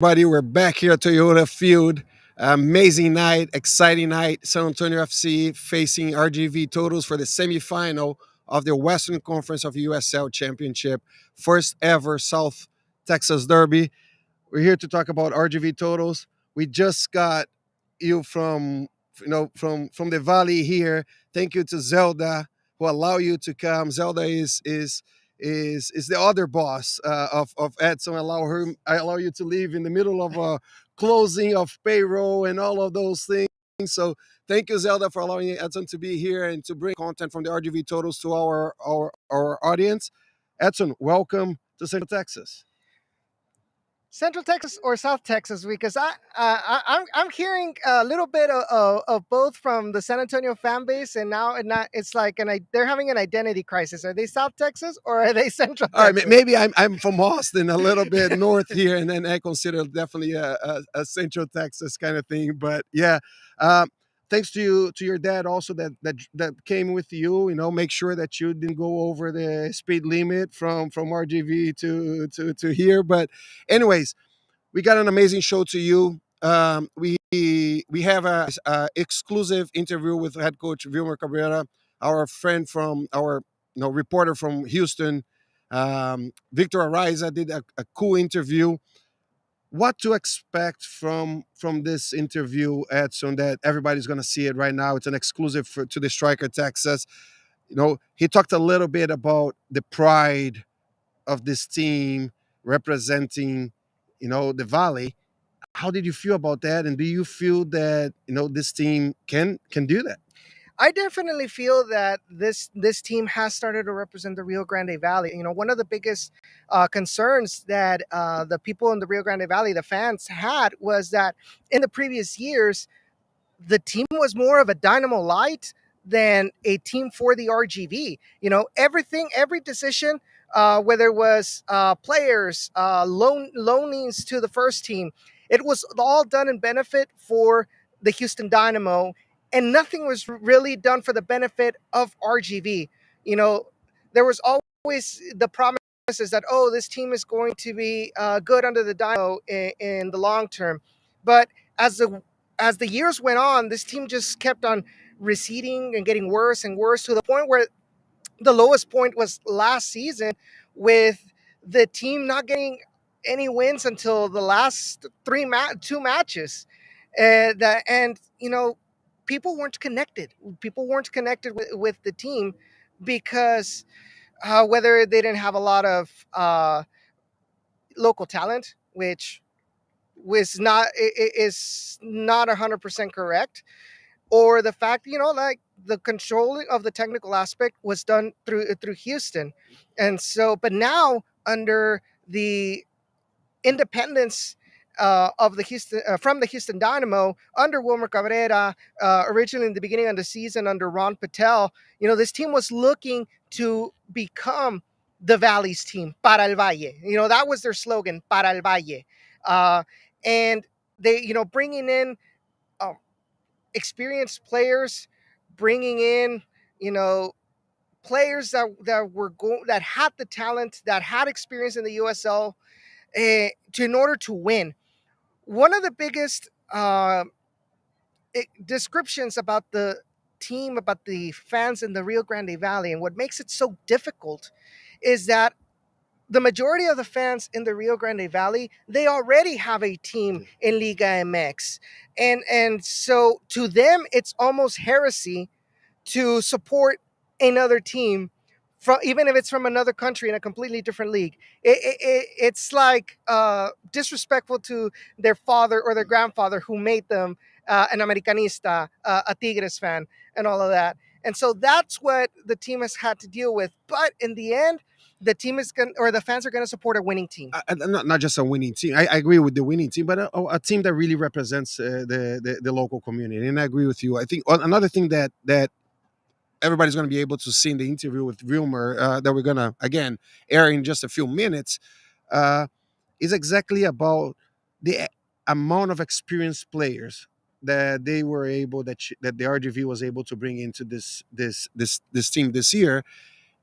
Everybody, we're back here at Toyota Field. Amazing night, exciting night. San Antonio FC facing RGV Toros for the semifinal of the Western Conference of USL Championship, first ever South Texas Derby. We're here to talk about RGV Toros. We just got you from the valley here. Thank you to Zelda who allow you to come. Zelda is the other boss of Edson. I allow you to leave in the middle of a closing of payroll and all of those things. So thank you, Zelda, for allowing Edson to be here and to bring content from the RGV Totals to our audience. Edson, welcome to Central Texas. Central Texas or South Texas? Because I'm hearing a little bit of both from the San Antonio fan base, and now it's like they're having an identity crisis. Are they South Texas or are they Central All right, Texas? maybe I'm from Austin, a little bit north here, and then I consider definitely a Central Texas kind of thing. But yeah, thanks to your dad also that came with you. Make sure that you didn't go over the speed limit from RGV to here. But anyways, we got an amazing show to you. We have a exclusive interview with head coach Wilmer Cabrera, our friend from our reporter from Houston. Victor Ariza did a cool interview. What to expect from this interview, Edson? That everybody's going to see it right now. It's an exclusive to the Striker Texas. He talked a little bit about the pride of this team representing, the Valley. How did you feel about that? And do you feel that this team can do that? I definitely feel that this team has started to represent the Rio Grande Valley. One of the biggest concerns that the people in the Rio Grande Valley, the fans, had was that in the previous years, the team was more of a Dynamo Light than a team for the RGV. Every decision, whether it was players, loanings to the first team, it was all done in benefit for the Houston Dynamo, and nothing was really done for the benefit of RGV. There was always the promises that, oh, this team is going to be good under the Dynamo in the long term, but as the years went on, this team just kept on receding and getting worse and worse, to the point where the lowest point was last season, with the team not getting any wins until the last two matches. And people weren't connected. People weren't connected with the team because whether they didn't have a lot of local talent, which is not 100% correct, or the fact, like the control of the technical aspect was done through Houston. And so, but now under the independence of the Houston from the Houston Dynamo under Wilmer Cabrera, originally in the beginning of the season under Ron Patel, this team was looking to become the Valley's team, para el Valle. That was their slogan, para el Valle. And they, bringing in experienced players, bringing in, players that had the talent, that had experience in the USL, in order to win. One of the biggest descriptions about the team, about the fans in the Rio Grande Valley, and what makes it so difficult is that the majority of the fans in the Rio Grande Valley, they already have a team in Liga MX. And so to them, it's almost heresy to support another team, from even if it's from another country in a completely different league. It's like disrespectful to their father or their grandfather who made them an Americanista, a Tigres fan, and all of that. And so that's what the team has had to deal with. But in the end, the team is going, or the fans are going to support a winning team. Not just a winning team. I agree with the winning team, but a team that really represents the local community. And I agree with you. I think another thing that everybody's going to be able to see in the interview with Wilmer, that we're going to, again, air in just a few minutes, is exactly about the amount of experienced players that they were able, that the RGV was able to bring into this team this year,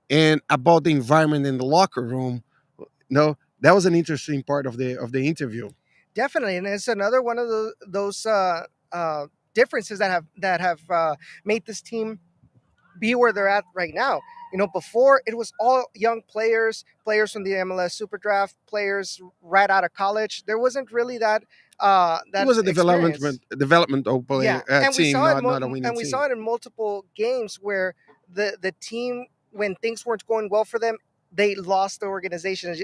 and about the environment in the locker room. That was an interesting part of the interview. Definitely, and it's another one of those differences that have made this team be where they're at right now. Before it was all young players, players from the MLS Super Draft, players right out of college. There wasn't really It that was a experience. developmental Yeah, and we team, saw it, not a winning and we team. saw it in multiple games where the team, when things weren't going well for them, they lost the organization.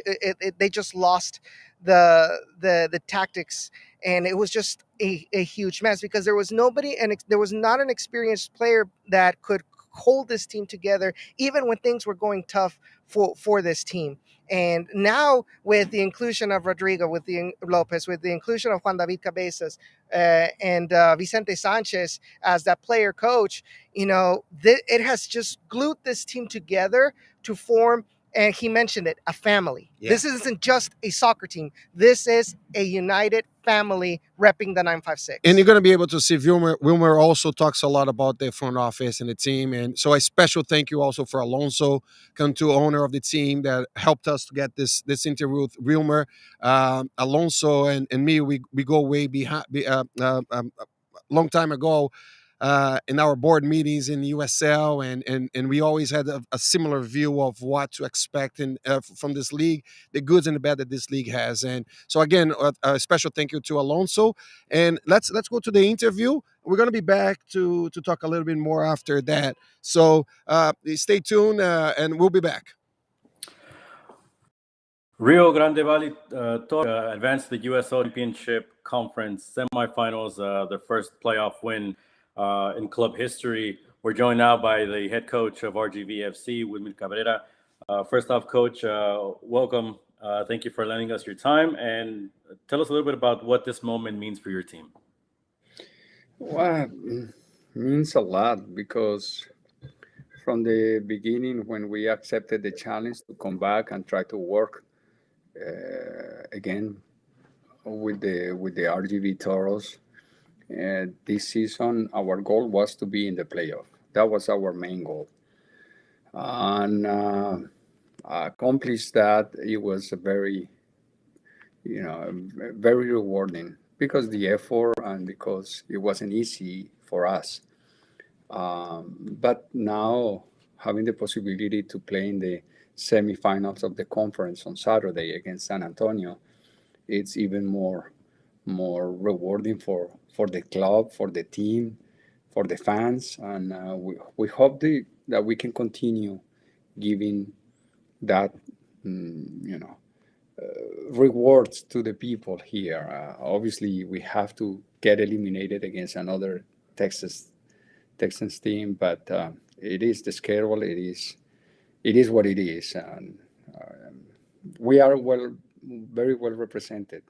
They just lost the tactics, and it was just a huge mess because there was nobody, and there was not an experienced player that could hold this team together, even when things were going tough for this team. And now, with the inclusion of Rodrigo, with the Lopez, with the inclusion of Juan David Cabezas, and Vicente Sanchez as that player coach, it has just glued this team together to form. And he mentioned it, a family. Yeah. This isn't just a soccer team. This is a united family repping the 956. And you're going to be able to see Wilmer also talks a lot about the front office and the team. And so a special thank you also for Alonso Cantu, owner of the team, that helped us to get this interview with Wilmer. Alonso and me, we go way behind, long time ago, in our board meetings in USL, and we always had a similar view of what to expect from this league, the goods and the bad that this league has. And so again, a special thank you to Alonso. And let's go to the interview. We're going to be back to talk a little bit more after that. So stay tuned, and we'll be back. Rio Grande Valley Toros advanced to the USL Championship Conference semifinals, their first playoff win in club history. We're joined now by the head coach of RGV FC, Wilmer Cabrera. First off, Coach, welcome. Thank you for lending us your time, and tell us a little bit about what this moment means for your team. Well, it means a lot because from the beginning, when we accepted the challenge to come back and try to work again with the RGV Toros, this season our goal was to be in the playoff. That was our main goal, and accomplished that. It was a very, very rewarding because the effort and because it wasn't easy for us. But now having the possibility to play in the semifinals of the conference on Saturday against San Antonio, it's even more rewarding for the club, for the team, for the fans, and we hope that we can continue giving that rewards to the people here. Obviously, we have to get eliminated against another Texans team, but it is the schedule. It is what it is, and we are very well represented.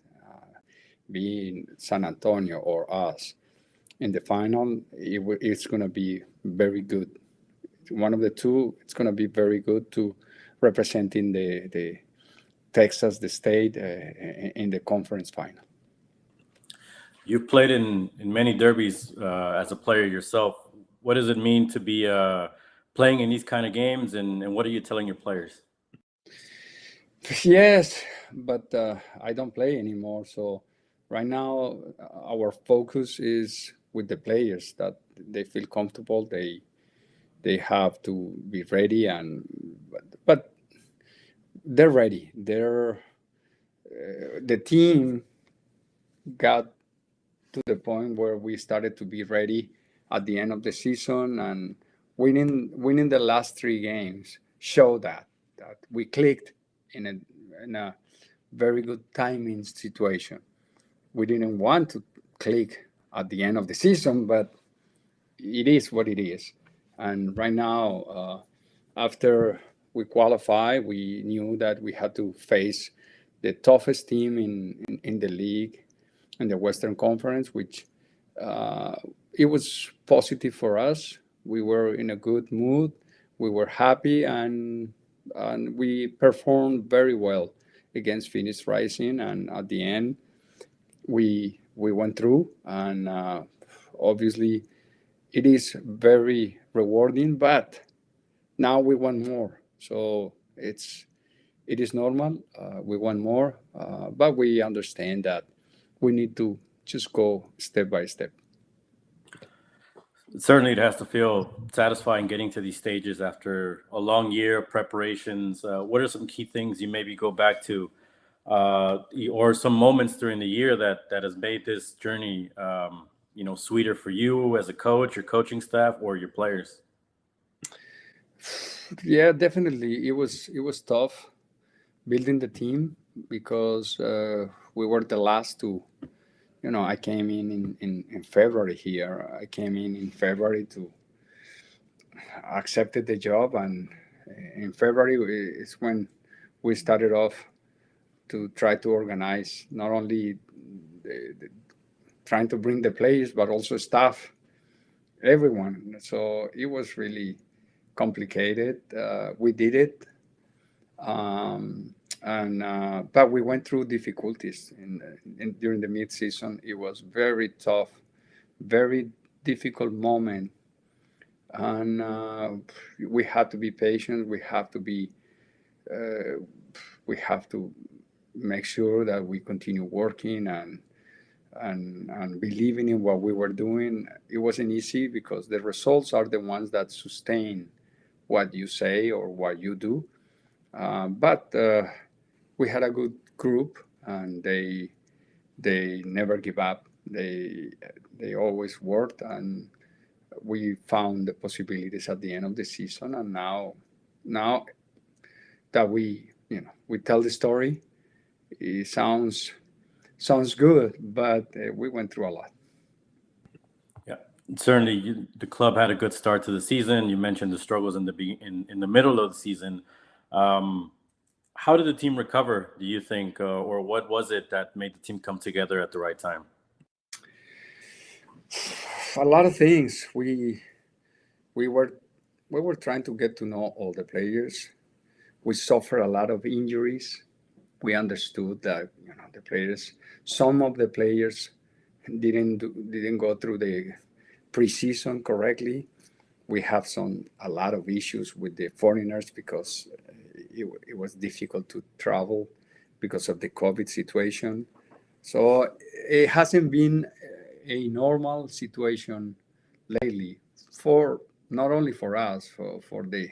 Being San Antonio or us in the final, it's going to be very good. One of the two, it's going to be very good to representing the Texas, the state, in the conference final. You've played in many derbies as a player yourself. What does it mean to be playing in these kind of games, and what are you telling your players? Yes, but I don't play anymore. So right now, our focus is with the players that they feel comfortable. They have to be ready, but they're ready. The team got to the point where we started to be ready at the end of the season, and winning the last three games showed that we clicked in a very good timing situation. We didn't want to click at the end of the season, but it is what it is. And right now, after we qualify, we knew that we had to face the toughest team in the league, in the Western Conference, which it was positive for us. We were in a good mood. We were happy, and we performed very well against Phoenix Rising. And at the end, we went through, and obviously, it is very rewarding. But now we want more, so it is normal. We want more, but we understand that we need to just go step by step. Certainly, it has to feel satisfying getting to these stages after a long year of preparations. What are some key things you maybe go back to, or some moments during the year that has made this journey, sweeter for you as a coach, your coaching staff, or your players? Yeah, definitely. It was tough building the team because we were the last to. I came in February here. I came in February to accepted the job, and in February is when we started off to try to organize not only trying to bring the players but also staff, everyone. So it was really complicated. We did it, and but we went through difficulties during the mid-season. It was very tough, very difficult moment, and we had to be patient. We have to make sure that we continue working and believing in what we were doing. It wasn't easy because the results are the ones that sustain what you say or what you do. But we had a good group, and they never give up. They always worked, and we found the possibilities at the end of the season. And now that we tell the story, it sounds good, but we went through a lot. Yeah, certainly the club had a good start to the season. You mentioned the struggles in the middle of the season. How did the team recover, do you think, or what was it that made the team come together at the right time? A lot of things. We were trying to get to know all the players. We suffered a lot of injuries. We understood that some of the players didn't go through the preseason correctly. We have a lot of issues with the foreigners because it was difficult to travel because of the COVID situation. So it hasn't been a normal situation lately, for not only for us, for the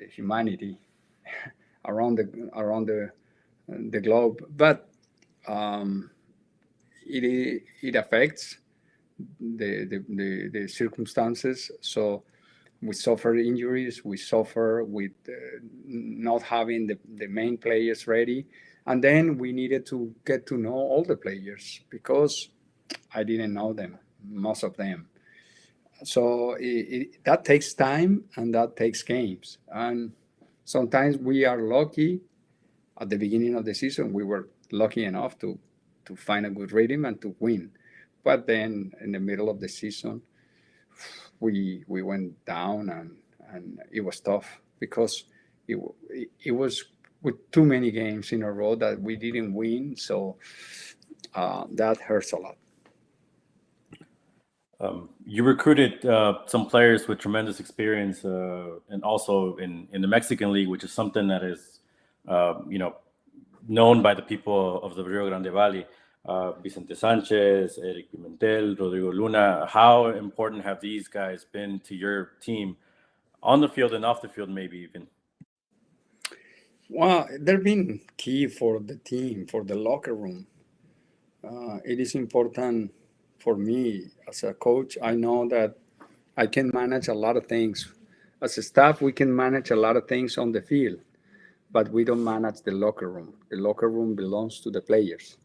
humanity around the globe, but it affects the circumstances. So we suffer injuries, we suffer with not having the main players ready, and then we needed to get to know all the players because I didn't know them, most of them. So that takes time, and that takes games. And sometimes we are lucky. At the beginning of the season, we were lucky enough to find a good rhythm and to win. But then in the middle of the season, we went down, and it was tough because it was with too many games in a row that we didn't win. So that hurts a lot. You recruited some players with tremendous experience, and also in the Mexican League, which is something that is, known by the people of the Rio Grande Valley. Vicente Sanchez, Eric Pimentel, Rodrigo Luna. How important have these guys been to your team, on the field and off the field, maybe even? Well, they've been key for the team, for the locker room. It is important for me as a coach. I know that I can manage a lot of things. As a staff, we can manage a lot of things on the field, but we don't manage the locker room. The locker room belongs to the players,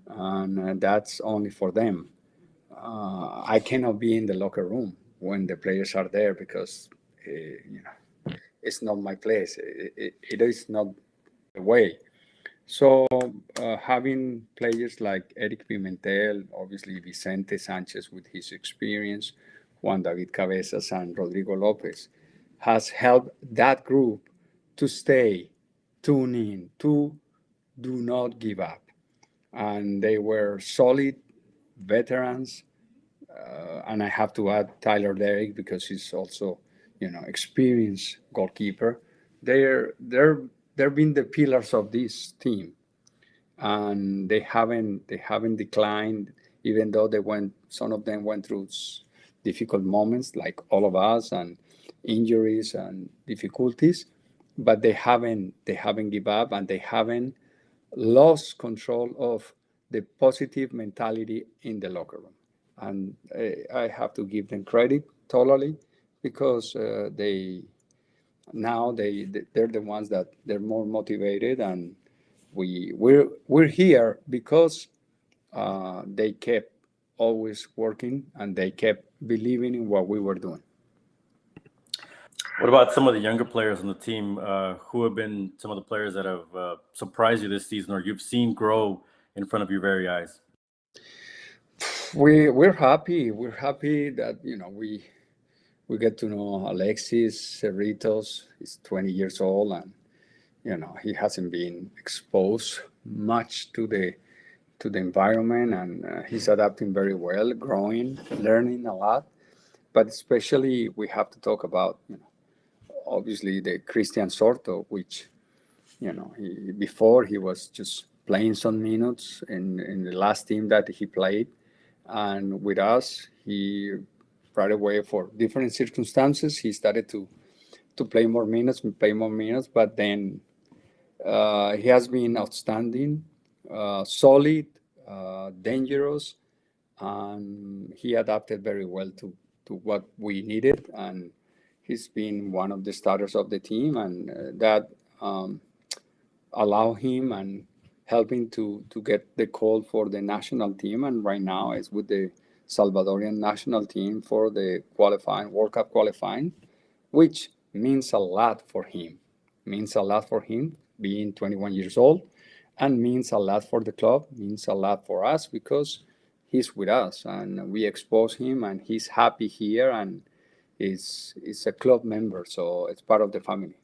and that's only for them. I cannot be in the locker room when the players are there because it's not my place. It is not the way. So having players like Eric Pimentel, obviously Vicente Sanchez with his experience, Juan David Cabezas, and Rodrigo Lopez has helped that group to stay tuned in, to do not give up. And they were solid veterans. And I have to add Tyler Derrick because he's also, experienced goalkeeper. They're been the pillars of this team. and they haven't declined, even though some of them went through difficult moments like all of us, and injuries and difficulties, but they haven't give up, and they haven't lost control of the positive mentality in the locker room. And I have to give them credit totally, because they're the ones that they're more motivated, and we're here because they kept always working, and they kept believing in what we were doing. What about some of the younger players on the team? Who have been some of the players that have surprised you this season, or you've seen grow in front of your very eyes? We're happy. We're happy that we get to know Alexis Cerritos. He's 20 years old, and he hasn't been exposed much to the environment, and he's adapting very well, growing, learning a lot. But especially we have to talk about obviously the Christian Sorto, which before he was just playing some minutes in the last team that he played, and with us he right away, for different circumstances, he started to play more minutes, but then he has been outstanding, solid, dangerous, and he adapted very well to what we needed, and he's been one of the starters of the team, and that allow him and help him to get the call for the national team, and right now is with the Salvadorian national team for the World Cup qualifying, which means a lot for him. Means a lot for him being 21 years old, and means a lot for the club, means a lot for us, because he's with us and we expose him, and he's happy here, and is a club member, so it's part of the family.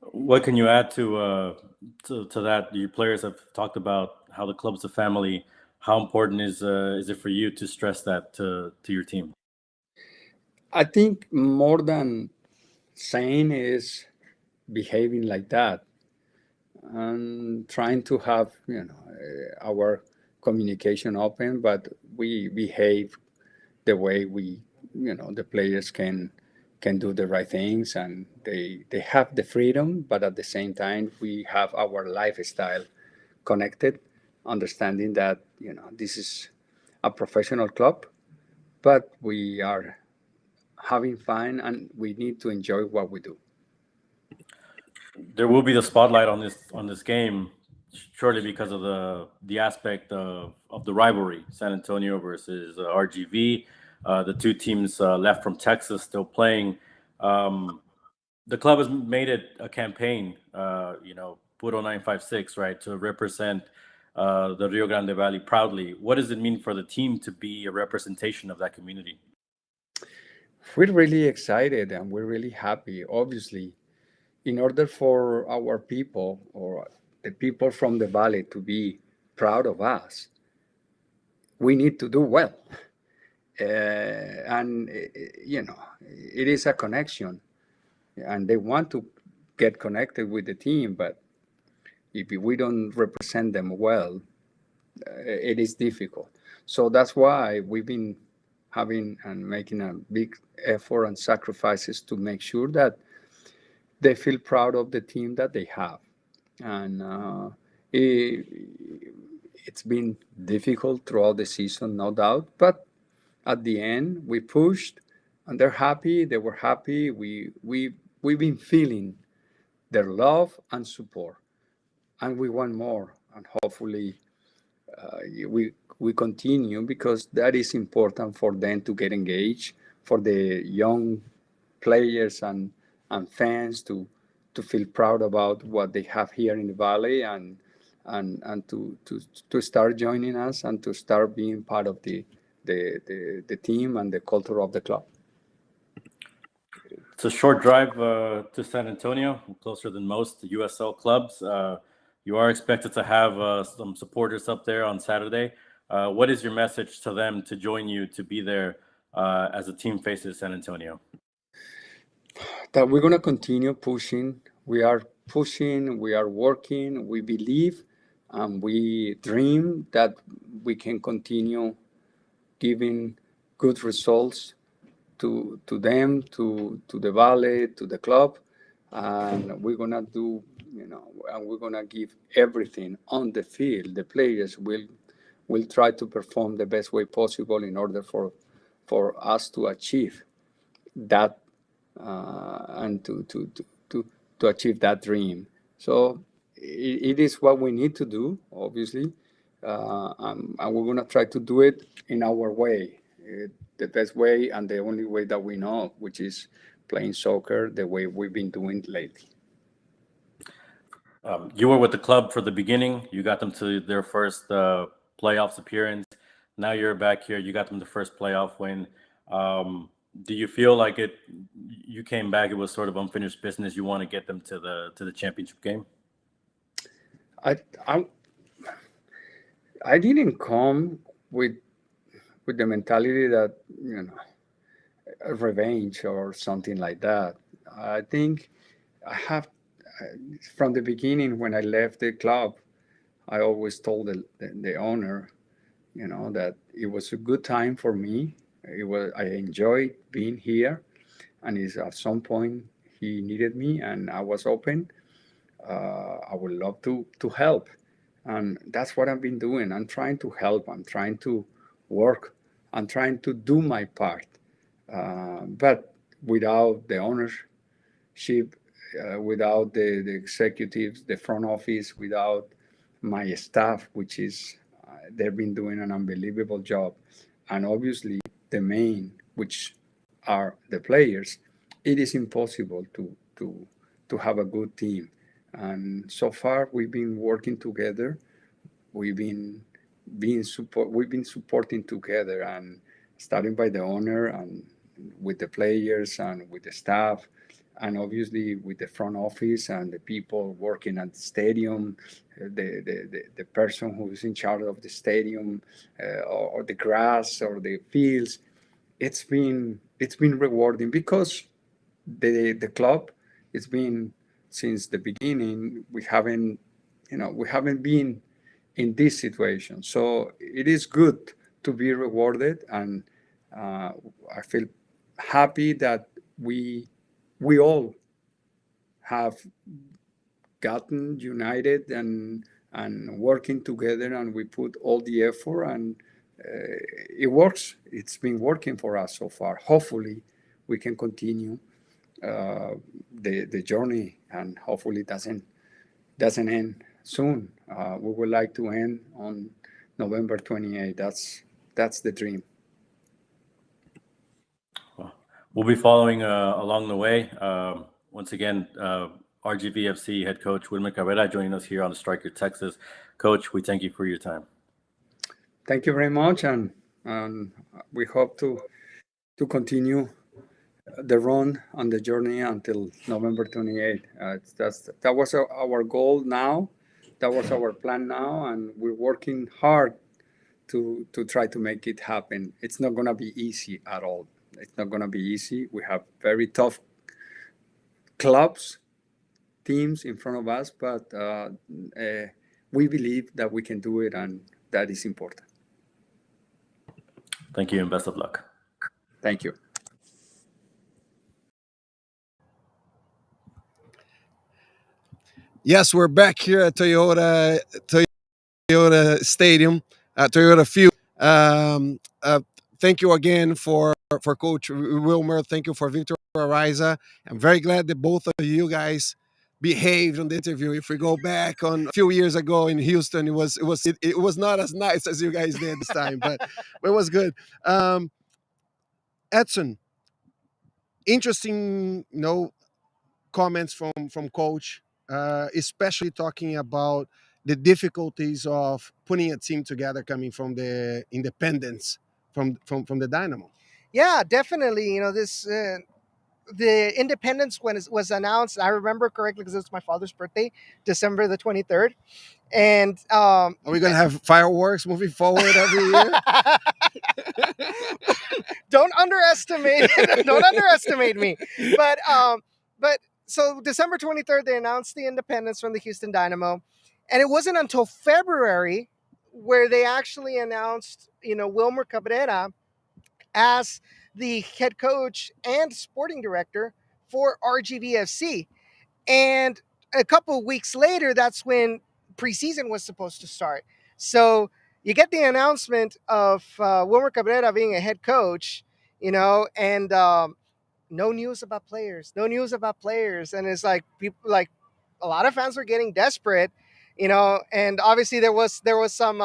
What can you add to that? Your players have talked about how the club's a family. How important is it for you to stress that to your team? I think more than saying is behaving like that, and trying to have our communication open, but we behave the way the players can do the right things, and they have the freedom, but at the same time we have our lifestyle connected, understanding that this is a professional club, but we are having fun, and we need to enjoy what we do. There will be the spotlight on this game shortly because of the aspect of the rivalry, San Antonio versus RGV. The two teams left from Texas still playing. The club has made it a campaign, Puro 956, right, to represent the Rio Grande Valley proudly. What does it mean for the team to be a representation of that community? We're really excited, and we're really happy. Obviously, in order for our people, or the people from the valley, to be proud of us, we need to do well. And it is a connection, and they want to get connected with the team, but if we don't represent them well, it is difficult. So that's why we've been having and making a big effort and sacrifices to make sure that they feel proud of the team that they have. And it's been difficult throughout the season, no doubt, but at the end we pushed, and they're happy. They were happy. We've been feeling their love and support, and we want more, and hopefully we continue, because that is important for them to get engaged, for the young players and fans to feel proud about what they have here in the valley, and to start joining us, and to start being part of the team and the culture of the club. It's a short drive to San Antonio, closer than most USL clubs. You are expected to have some supporters up there on Saturday. What is your message to them to join you, to be there as the team faces San Antonio? That we're going to continue pushing. We are pushing, we are working. We believe and we dream that we can continue giving good results to them, to the Valley, to the club, and we're gonna do, and we're gonna give everything on the field. The players will try to perform the best way possible in order for us to achieve that, and to achieve that dream. So it is what we need to do, obviously, and we're gonna try to do it in our way, the best way and the only way that we know, which is playing soccer the way we've been doing lately. You were with the club for the beginning. You got them to their first playoffs appearance. Now you're back here. You got them the first playoff win. Do you feel like you came back, it was sort of unfinished business? You want to get them to the championship game? I didn't come with the mentality that, revenge or something like that. I think I have, from the beginning when I left the club, I always told the owner, that it was a good time for me. I enjoyed being here, and at some point he needed me, and I was open. I would love to help, and that's what I've been doing. I'm trying to help. I'm trying to work. I'm trying to do my part, but without the ownership, without the executives, the front office, without my staff, which is they've been doing an unbelievable job, and obviously the main, which are the players, it is impossible to have a good team. And so far, we've been working together. We've been supporting together, and starting by the owner and with the players and with the staff, and obviously with the front office and the people working at the stadium, the person who is in charge of the stadium, or the grass or the fields. It's been rewarding because the club, it's been since the beginning. We haven't been in this situation, so it is good to be rewarded, and I feel happy that we all have gotten united and working together, and we put all the effort, and it works. It's been working for us so far. Hopefully we can continue the journey, and hopefully it doesn't end soon. We would like to end on November 28th. That's the dream. We'll be following along the way. Once again, RGVFC head coach Wilmer Cabrera joining us here on the Striker Texas. Coach, we thank you for your time. Thank you very much, and we hope to continue the run on the journey until November 28th. That was our goal now. That was our plan now, and we're working hard to try to make it happen. It's not going to be easy at all. It's not going to be easy. We have very tough clubs, teams in front of us, but we believe that we can do it, and that is important. Thank you, and best of luck. Thank you. Yes, we're back here at Toyota Stadium, at Toyota Field. Thank you again for Coach Wilmer. Thank you for Victor Ariza. I'm very glad that both of you guys behaved on the interview. If we go back on a few years ago in Houston, it was not as nice as you guys did this time, but it was good. Edson, interesting, comments from Coach, especially talking about the difficulties of putting a team together coming from the independence from the Dynamo. Yeah, definitely. This the independence when it was announced, I remember correctly because it's my father's birthday, December the 23rd. And are we gonna have fireworks moving forward every year? Don't underestimate me. But so December 23rd, they announced the independence from the Houston Dynamo. And it wasn't until February where they actually announced, Wilmer Cabrera as the head coach and sporting director for RGVFC. And a couple of weeks later, that's when preseason was supposed to start. So you get the announcement of Wilmer Cabrera being a head coach, and no news about players, no news about players. And it's like people, like a lot of fans were getting desperate, and obviously there was some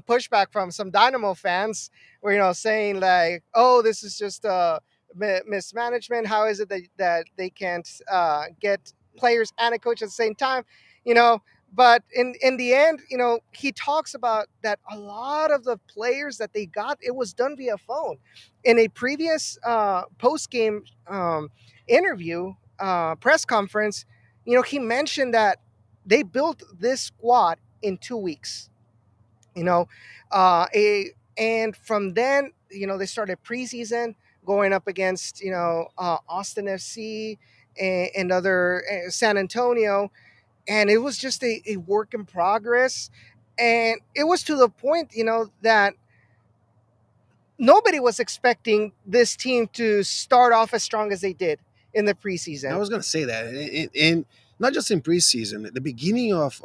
pushback from some Dynamo fans where, saying like, oh, this is just mismanagement. How is it that they can't get players and a coach at the same time, you know? But in the end, he talks about that a lot of the players that they got, it was done via phone. In a previous post game interview, press conference, he mentioned that they built this squad in 2 weeks. You know, and from then, they started preseason going up against Austin FC and other San Antonio, and it was just a work in progress, and it was to the point that nobody was expecting this team to start off as strong as they did in the I preseason. was going to say that, in not just in preseason, the beginning of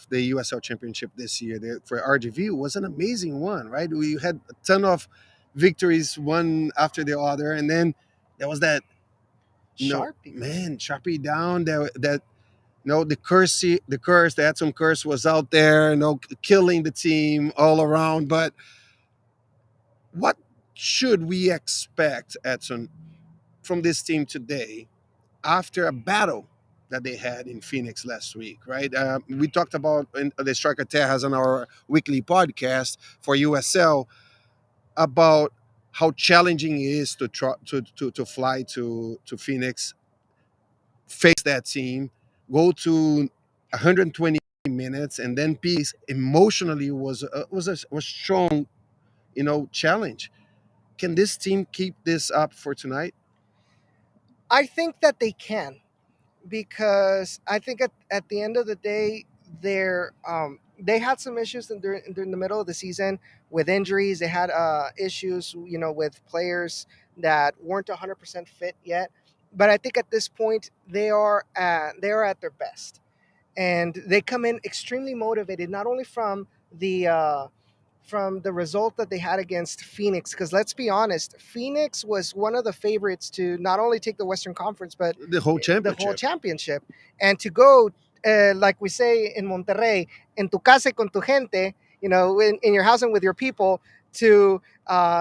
the USL Championship this year for RGV was an amazing one, right? We had a ton of victories, one after the other, and then there was that, Sharpie. man, Sharpie down, that the Edson curse was out there, killing the team all around. But what should we expect, Edson, from this team today after a battle that they had in Phoenix last week, right? We talked about in the Striker Tejas on our weekly podcast for USL about how challenging it is to try to fly to Phoenix, face that team, go to 120 minutes, and then peace emotionally was strong, challenge. Can this team keep this up for tonight? I think that they can, because I think at the end of the day, they had some issues during the middle of the season with injuries. They had issues, with players that weren't 100% fit yet. But I think at this point they are at their best, and they come in extremely motivated, not only from the result that they had against Phoenix. Because let's be honest, Phoenix was one of the favorites to not only take the Western Conference, but The whole the whole championship. championship. And to go, like we say in Monterrey, en tu casa y con tu gente, in your house and with your people, to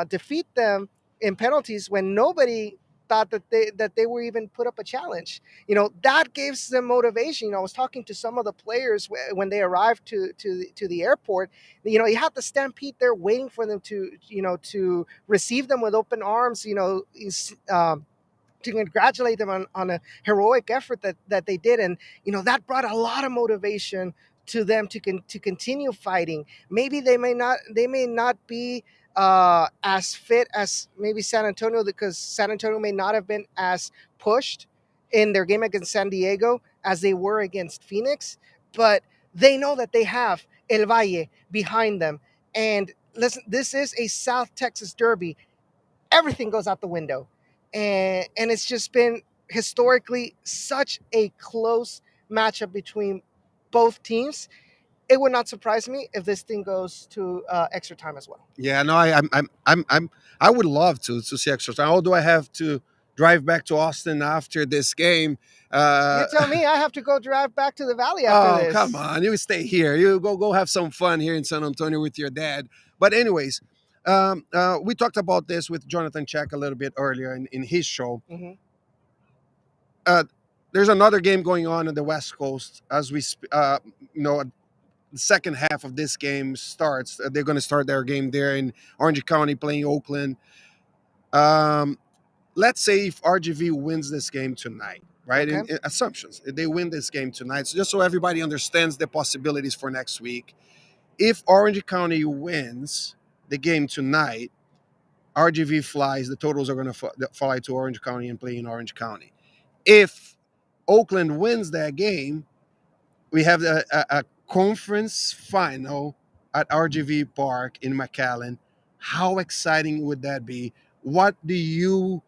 defeat them in penalties when nobody thought that they were even put up a challenge. That gives them motivation. I was talking to some of the players when they arrived to the airport. You have the stampede there waiting for them to receive them with open arms. To congratulate them on a heroic effort that they did. And that brought a lot of motivation to them to continue fighting. Maybe they may not be as fit as maybe San Antonio, because San Antonio may not have been as pushed in their game against San Diego as they were against Phoenix, but they know that they have El Valle behind them. And listen, this is a South Texas derby. Everything goes out the window, and it's just been historically such a close matchup between both teams. It would not surprise me if this thing goes to extra time as well. Yeah, no, I would love to see extra time. Although I have to drive back to Austin after this game. You tell me, I have to go drive back to the valley after Oh, this. come on! You stay here. You go have some fun here in San Antonio with your dad. But anyways, we talked about this with Jonathan Check a little bit earlier in his show. Mhm. Uh, there's another game going on the West Coast as the second half of this game starts. They're going to start their game there in Orange County playing Oakland. Um, let's say if RGV wins this game tonight, right? Okay. In assumptions, if they win this game tonight, so just so everybody understands the possibilities for next week. If Orange County wins the game tonight, RGV flies. The totals are going to fly to Orange County and play in Orange County. If Oakland wins that game, we have a conference final at RGV Park in McAllen. How exciting would that be? What do you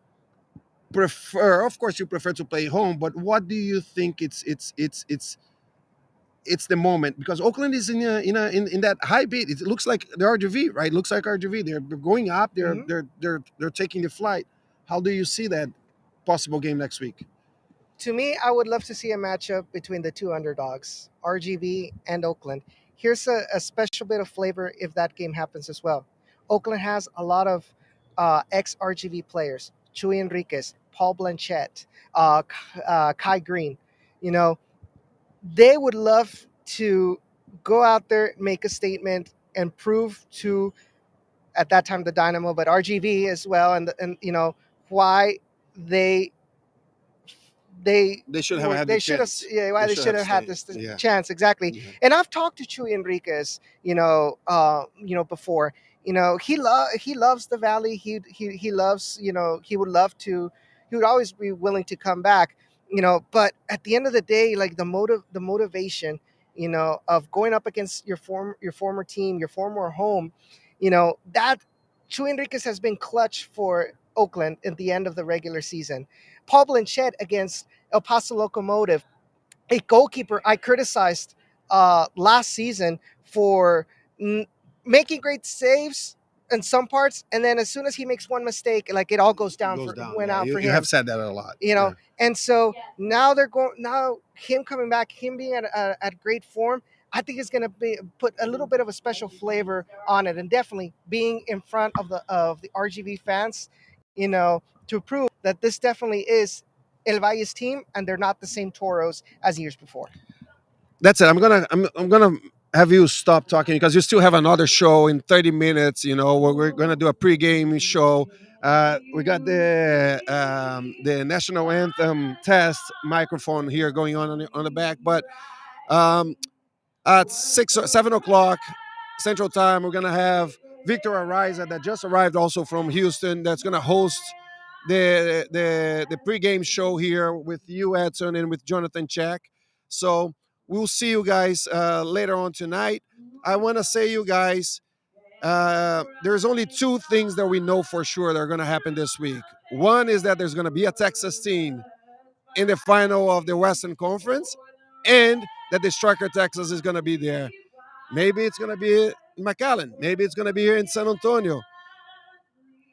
prefer? Of course, you prefer to play home, but what do you think it's the moment? Because Oakland is in that high beat. It looks like the RGV, right? It looks like RGV. They're going up. Mhm. They're taking the flight. How do you see that possible game next week? To me, I would love to see a matchup between the two underdogs, RGV and Oakland. Here's a special bit of flavor if that game happens as well. Oakland has a lot of ex RGV players: Chuy Enriquez, Paul Blanchette, Kai Green. You know, they would love to go out there, make a statement, and prove to, at that time, the Dynamo, but RGV as well, and why they They should have had the they should have, chance. yeah, why they should have had stayed. this Yeah. chance, exactly. Yeah. And I've talked to Chuy Enriquez, before. He loves the Valley. He loves, he would love to, he would always be willing to come back. But at the end of the day, like the motivation, of going up against your former team, your former home, that Chuy Enriquez has been clutch for Oakland at the end of the regular season. Paul Blanchette against El Paso Locomotive, a goalkeeper I criticized last season for n- making great saves in some parts, and then as soon as he makes one mistake, like it all goes down Goes for down. went Yeah, out for you have him. said that a lot. You Yeah. know, and so now him coming back, him being at great form. I think it's going to be put a little bit of a special flavor on it, and definitely being in front of the RGV fans, to prove that this definitely is El Valle's team, and they're not the same Toros as years before. That's it. I'm gonna have you stop talking because you still have another show in 30 minutes. Where we're gonna do a pregame show. We got the national anthem test microphone here going on the back, but um, at 7 o'clock Central Time, we're gonna have Victor Ariza that just arrived also from Houston. That's gonna host the pregame show here with you, Edson, and with Jonathan Check. So we'll see you guys later on tonight. I want to say, you guys, there's only two things that we know for sure that are going to happen this week. One is that there's going to be a Texas team in the final of the Western Conference, and that the striker Texas is going to be there. Maybe it's going to be in McAllen. Maybe it's going to be here in San Antonio.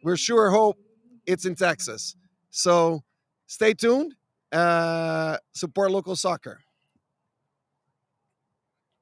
We're sure hope it's in Texas. So stay tuned. Support local soccer.